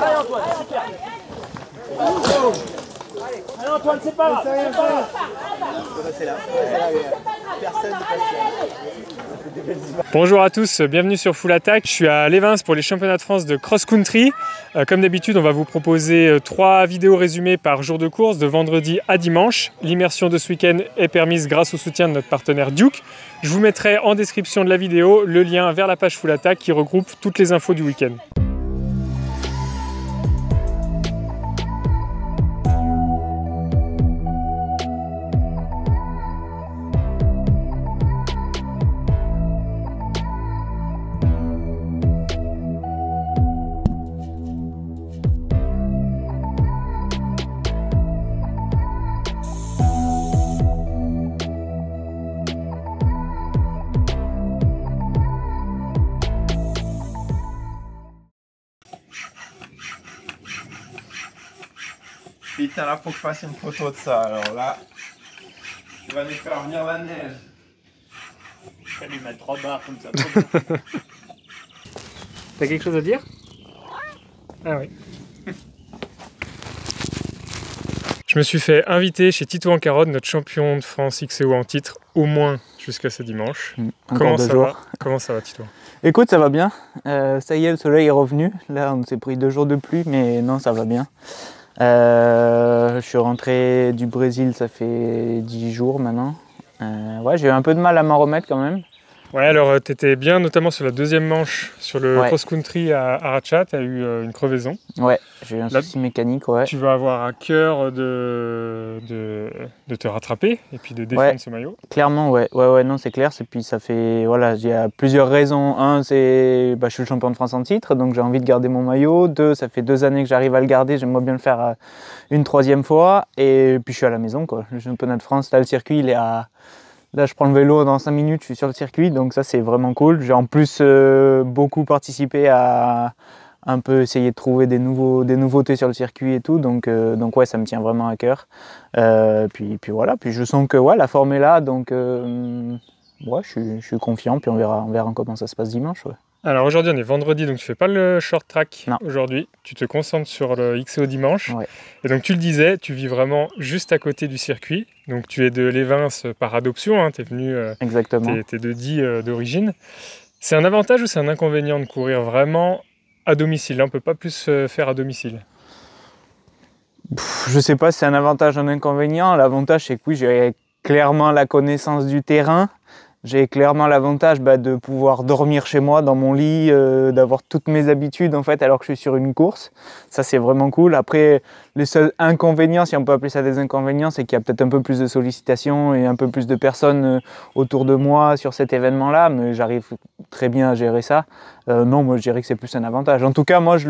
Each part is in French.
Allez Antoine, super. Allez Antoine, c'est pas grave. C'est là. Personne n'est pas. Bonjour à tous, bienvenue sur Full Attack. Je suis à Lévins pour les championnats de France de cross-country. Comme d'habitude, on va vous proposer 3 vidéos résumées par jour de course de vendredi à dimanche. L'immersion de ce week-end est permise grâce au soutien de notre partenaire Duke. Je vous mettrai en description de la vidéo le lien vers la page Full Attack qui regroupe toutes les infos du week-end. Putain, là, faut que je fasse une photo de ça. Alors là, tu vas nous faire venir la neige. Je vais lui mettre 3 barres comme ça. T'as quelque chose à dire? Ah oui. Je me suis fait inviter chez Tito Ancarod, notre champion de France XCO en titre, au moins jusqu'à ce dimanche. Comment ça va Tito? Écoute, ça va bien. Ça y est, le soleil est revenu. Là, on s'est pris 2 jours de pluie, mais non, ça va bien. Je suis rentré du Brésil, ça fait 10 jours maintenant. Ouais, j'ai eu un peu de mal à m'en remettre quand même. Ouais, alors tu étais bien notamment sur la deuxième manche, sur le cross-country à Aracha, tu as eu une crevaison. Ouais, j'ai eu un souci mécanique, ouais. Tu vas avoir à cœur de te rattraper et puis de défendre ce maillot. Clairement, ouais, non, c'est clair. Et puis ça fait, voilà, il y a plusieurs raisons. Un, c'est, je suis le champion de France en titre, donc j'ai envie de garder mon maillot. 2, ça fait 2 années que j'arrive à le garder, j'aimerais bien le faire une 3e fois. Et puis je suis à la maison, quoi. Le championnat de France, là, le circuit, il est à... Là, je prends le vélo dans 5 minutes, je suis sur le circuit, donc ça, c'est vraiment cool. J'ai en plus beaucoup participé à un peu essayer de trouver des nouveautés sur le circuit et tout, donc ouais, ça me tient vraiment à cœur. Puis voilà, puis je sens que ouais, la forme est là, donc ouais, je suis confiant, puis on verra comment ça se passe dimanche. Ouais. Alors aujourd'hui on est vendredi, donc tu fais pas le short track aujourd'hui, tu te concentres sur le XCO dimanche. Ouais. Et donc tu le disais, tu vis vraiment juste à côté du circuit, donc tu es de Lévins par adoption, hein, tu es venu, t'es de Die d'origine. C'est un avantage ou c'est un inconvénient de courir vraiment à domicile? On ne peut pas plus faire à domicile. Je sais pas si c'est un avantage ou un inconvénient. L'avantage c'est que oui, j'ai clairement la connaissance du terrain. J'ai clairement l'avantage de pouvoir dormir chez moi dans mon lit, d'avoir toutes mes habitudes en fait alors que je suis sur une course. Ça c'est vraiment cool. Après les seuls inconvénients, si on peut appeler ça des inconvénients, c'est qu'il y a peut-être un peu plus de sollicitations et un peu plus de personnes autour de moi sur cet événement-là, mais j'arrive très bien à gérer ça. Non, moi je dirais que c'est plus un avantage. En tout cas, moi je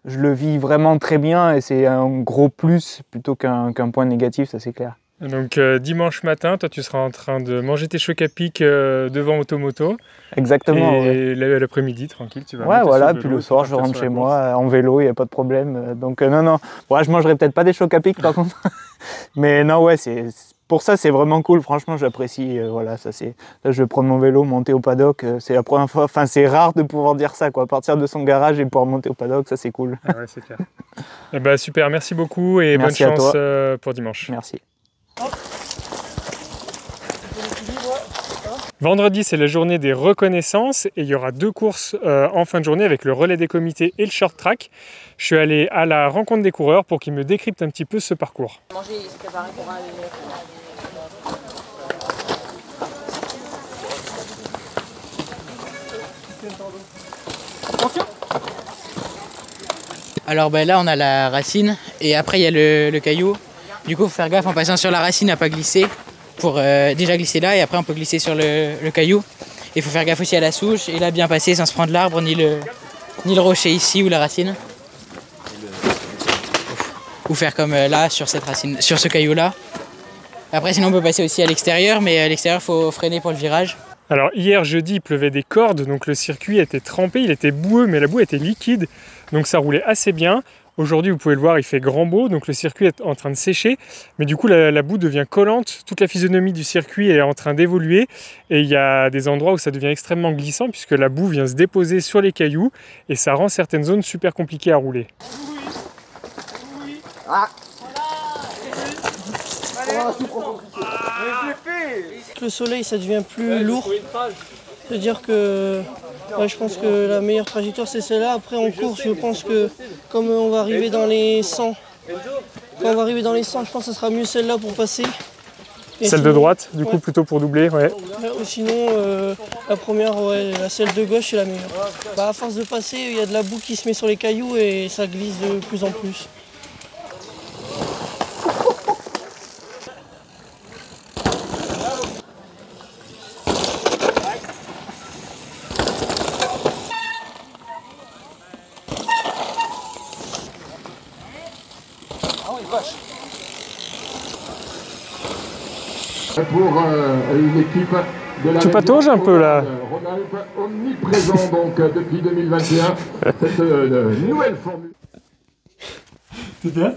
le vis vraiment très bien et c'est un gros plus plutôt qu'un point négatif, ça c'est clair. Donc dimanche matin, toi tu seras en train de manger tes chocs à pic devant Automoto. Exactement. Et l'après-midi, tranquille, tu vas ouais, voilà, puis le soir je rentre chez moi en vélo, il n'y a pas de problème. Donc non, ouais, je mangerai peut-être pas des chocs à pic par contre. Mais non, ouais, pour ça c'est vraiment cool, franchement j'apprécie. Voilà, là je vais prendre mon vélo, monter au paddock, c'est la première fois, enfin c'est rare de pouvoir dire ça, quoi. Partir de son garage et pouvoir monter au paddock, ça c'est cool. Ah ouais, c'est clair. Et super, merci beaucoup et merci bonne chance pour dimanche. Merci. Vendredi, c'est la journée des reconnaissances et il y aura 2 courses en fin de journée avec le relais des comités et le short track. Je suis allé à la rencontre des coureurs pour qu'ils me décryptent un petit peu ce parcours. Alors là, on a la racine et après il y a le caillou. Du coup, il faut faire gaffe en passant sur la racine à ne pas glisser pour déjà glisser là et après on peut glisser sur le caillou. Il faut faire gaffe aussi à la souche et là bien passer sans se prendre l'arbre ni le rocher ici ou la racine. Ou faire comme là sur cette racine, sur ce caillou là. Après sinon on peut passer aussi à l'extérieur, mais à l'extérieur il faut freiner pour le virage. Alors hier jeudi il pleuvait des cordes, donc le circuit était trempé, il était boueux mais la boue était liquide, donc ça roulait assez bien. Aujourd'hui, vous pouvez le voir, il fait grand beau, donc le circuit est en train de sécher, mais du coup la boue devient collante, toute la physionomie du circuit est en train d'évoluer, et il y a des endroits où ça devient extrêmement glissant, puisque la boue vient se déposer sur les cailloux, et ça rend certaines zones super compliquées à rouler. Ah. Le soleil, ça devient plus lourd. C'est-à-dire que ouais, je pense que la meilleure trajectoire, c'est celle-là. Après, en course, je pense que comme on va arriver dans les 100, je pense que ça sera mieux celle-là pour passer. Et celle de droite, du coup, plutôt pour doubler, ouais. Ou sinon, la première, ouais, celle de gauche, c'est la meilleure. Bah, à force de passer, il y a de la boue qui se met sur les cailloux et ça glisse de plus en plus. Pour une équipe de la tu patauges un peu là. Rhône-Alpes, omniprésent donc depuis 2021, cette nouvelle formule. T'es bien?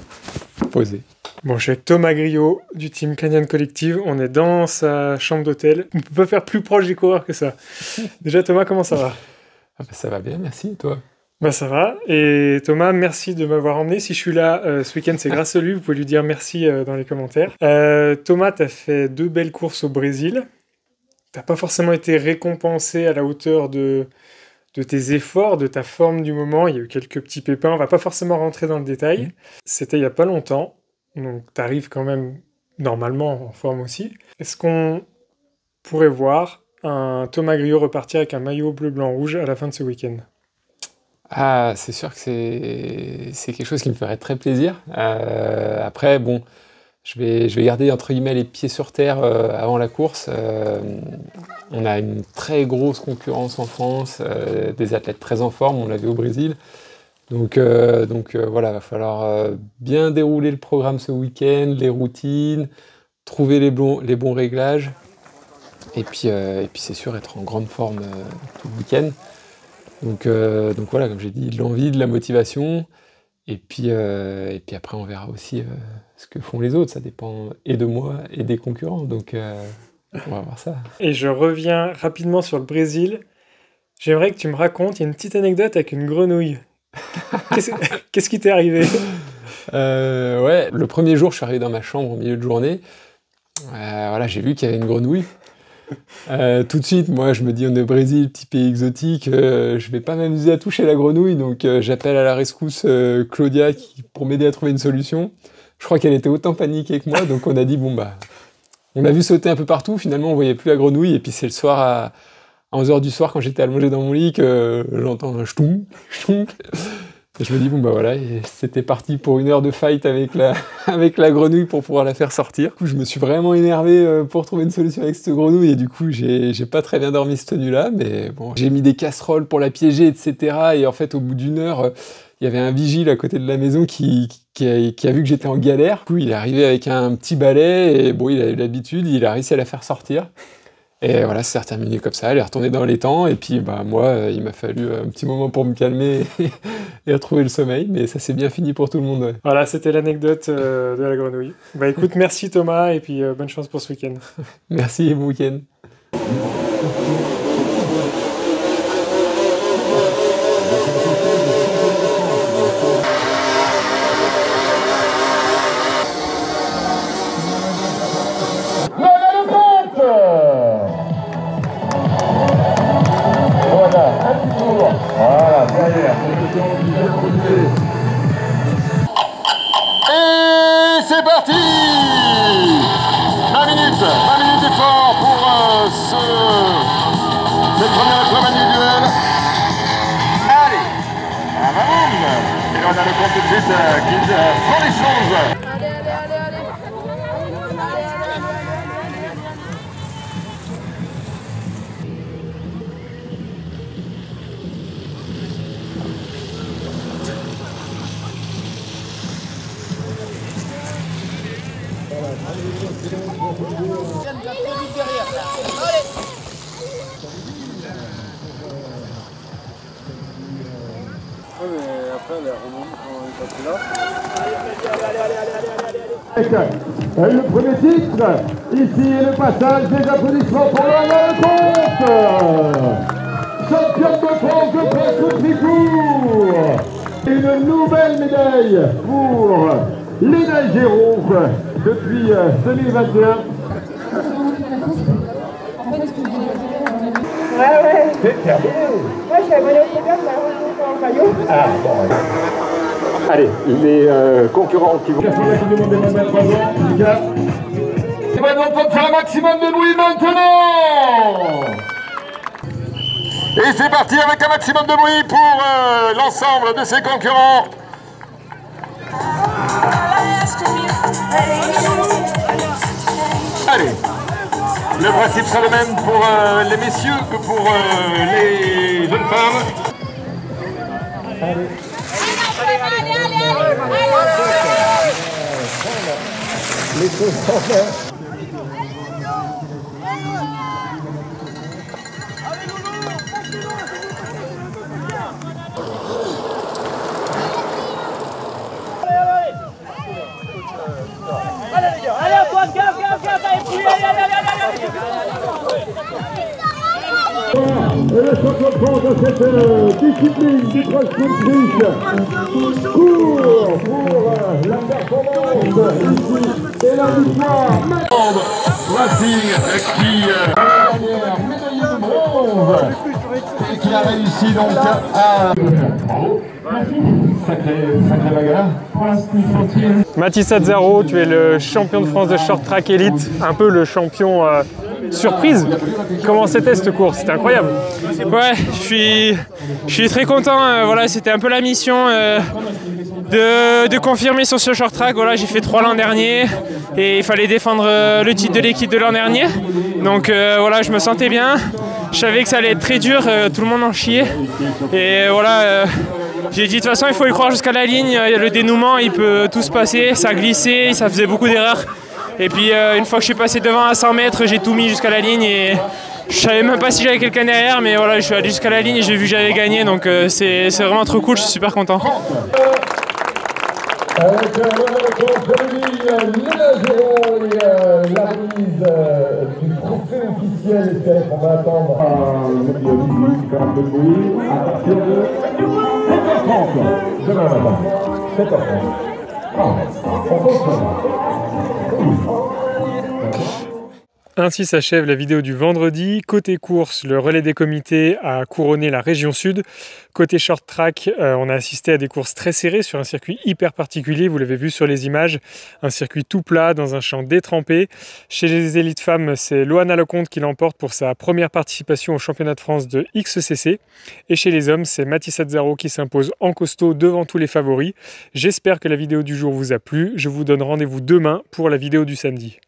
Posé. Bon, je suis avec Thomas Griot du team Canyon Collective. On est dans sa chambre d'hôtel. On peut pas faire plus proche des coureurs que ça. Déjà, Thomas, comment ça va? Ah bah ça va bien, merci. Et toi? Bah ça va. Et Thomas, merci de m'avoir emmené. Si je suis là ce week-end, c'est grâce à lui. Vous pouvez lui dire merci dans les commentaires. Thomas, tu as fait 2 belles courses au Brésil. Tu n'as pas forcément été récompensé à la hauteur de tes efforts, de ta forme du moment. Il y a eu quelques petits pépins. On va pas forcément rentrer dans le détail. C'était il n'y a pas longtemps. Donc tu arrives quand même normalement en forme aussi. Est-ce qu'on pourrait voir un Thomas Griot repartir avec un maillot bleu, blanc, rouge à la fin de ce week-end? Ah, c'est sûr que c'est quelque chose qui me ferait très plaisir. Après, bon, je vais garder entre guillemets les pieds sur terre avant la course. On a une très grosse concurrence en France, des athlètes très en forme, on l'a vu au Brésil. Donc voilà, va falloir bien dérouler le programme ce week-end, les routines, trouver les bons réglages. Et puis c'est sûr, être en grande forme tout le week-end. Donc voilà, comme j'ai dit, de l'envie, de la motivation, et puis après on verra aussi ce que font les autres, ça dépend et de moi et des concurrents, donc on va voir ça. Et je reviens rapidement sur le Brésil, j'aimerais que tu me racontes, il y a une petite anecdote avec une grenouille. Qu'est-ce qui t'est arrivé? Ouais, le premier jour je suis arrivé dans ma chambre au milieu de journée, voilà, j'ai vu qu'il y avait une grenouille. Tout de suite, moi je me dis on est au Brésil, petit pays exotique, je vais pas m'amuser à toucher la grenouille, donc j'appelle à la rescousse Claudia pour m'aider à trouver une solution. Je crois qu'elle était autant paniquée que moi, donc on a dit bon bah, on l'a vu sauter un peu partout, finalement on voyait plus la grenouille, et puis c'est le soir à 11h du soir quand j'étais allongé dans mon lit que j'entends un ch'toum, ch'toum. Et je me dis, bon bah voilà, c'était parti pour 1 heure de fight avec la grenouille pour pouvoir la faire sortir. Du coup, je me suis vraiment énervé pour trouver une solution avec cette grenouille, et du coup, j'ai pas très bien dormi cette nuit-là, mais bon, j'ai mis des casseroles pour la piéger, etc. Et en fait, au bout d'1 heure, il y avait un vigile à côté de la maison qui a vu que j'étais en galère. Du coup, il est arrivé avec un petit balai, et bon, il a eu l'habitude, il a réussi à la faire sortir. Et voilà, ça s'est terminé comme ça, elle est retournée dans les temps, et puis bah, moi, il m'a fallu un petit moment pour me calmer et retrouver le sommeil, mais ça s'est bien fini pour tout le monde. Ouais. Voilà, c'était l'anecdote de la grenouille. Bah écoute, merci Thomas, et puis bonne chance pour ce week-end. Merci, bon week-end. Et c'est parti! 20 minutes d'effort pour cette première épreuve individuelle. Allez! Et là on a le compte tout de suite qui font les choses. Le premier titre, ici le passage des applaudissements pour le compte. Championne de France de cross-country court. Une nouvelle médaille pour Léna Géraud depuis 2021. Ouais. C'est terminé. Moi, je suis abonné au programme, en maillot. Ah, bon. Allez, les concurrents qui vont faire la Coupe du Monde des moins de 3 ans, en tout cas. Et maintenant, on peut faire un maximum de bruit maintenant. Et c'est parti avec un maximum de bruit pour l'ensemble de ses concurrents. Allez, le principe sera le même pour les messieurs que pour les jeunes femmes. Allez. Les choses sont faites. Allez Antoine, gaffe, et puis Et le champion de France de cette discipline du cross-country court pour la performance ici et la victoire. Racing qui la dernière médaille de bronze et qui a réussi donc à... Bravo. Sacré bagarre. Mathis Azzaro, tu es le champion de France de short track élite, un peu le champion surprise. Comment c'était cette course? C'était incroyable. Ouais, je suis très content. Voilà, c'était un peu la mission de confirmer sur ce short track. Voilà, j'ai fait 3 l'an dernier et il fallait défendre le titre de l'équipe de l'an dernier. Donc voilà, je me sentais bien. Je savais que ça allait être très dur, tout le monde en chiait. Et voilà, j'ai dit de toute façon il faut y croire jusqu'à la ligne. Le dénouement, il peut tout se passer. Ça glissait, ça faisait beaucoup d'erreurs. Et puis une fois que je suis passé devant à 100 mètres, j'ai tout mis jusqu'à la ligne et je savais même pas si j'avais quelqu'un derrière, mais voilà, je suis allé jusqu'à la ligne et j'ai vu que j'avais gagné, donc c'est vraiment trop cool, je suis super content. Avec notre famille, Léna Géraud et la remise du trophée officiel, c'est qu'on va attendre à faire un peu de bruit à partir de 7h30 demain matin. 7h30. On continue. Ainsi s'achève la vidéo du vendredi. Côté course, le relais des comités a couronné la région sud. Côté short track, on a assisté à des courses très serrées sur un circuit hyper particulier. Vous l'avez vu sur les images, un circuit tout plat dans un champ détrempé. Chez les élites femmes, c'est Loana Lecomte qui l'emporte pour sa première participation au championnat de France de XCC. Et chez les hommes, c'est Mathis Azzaro qui s'impose en costaud devant tous les favoris. J'espère que la vidéo du jour vous a plu. Je vous donne rendez-vous demain pour la vidéo du samedi.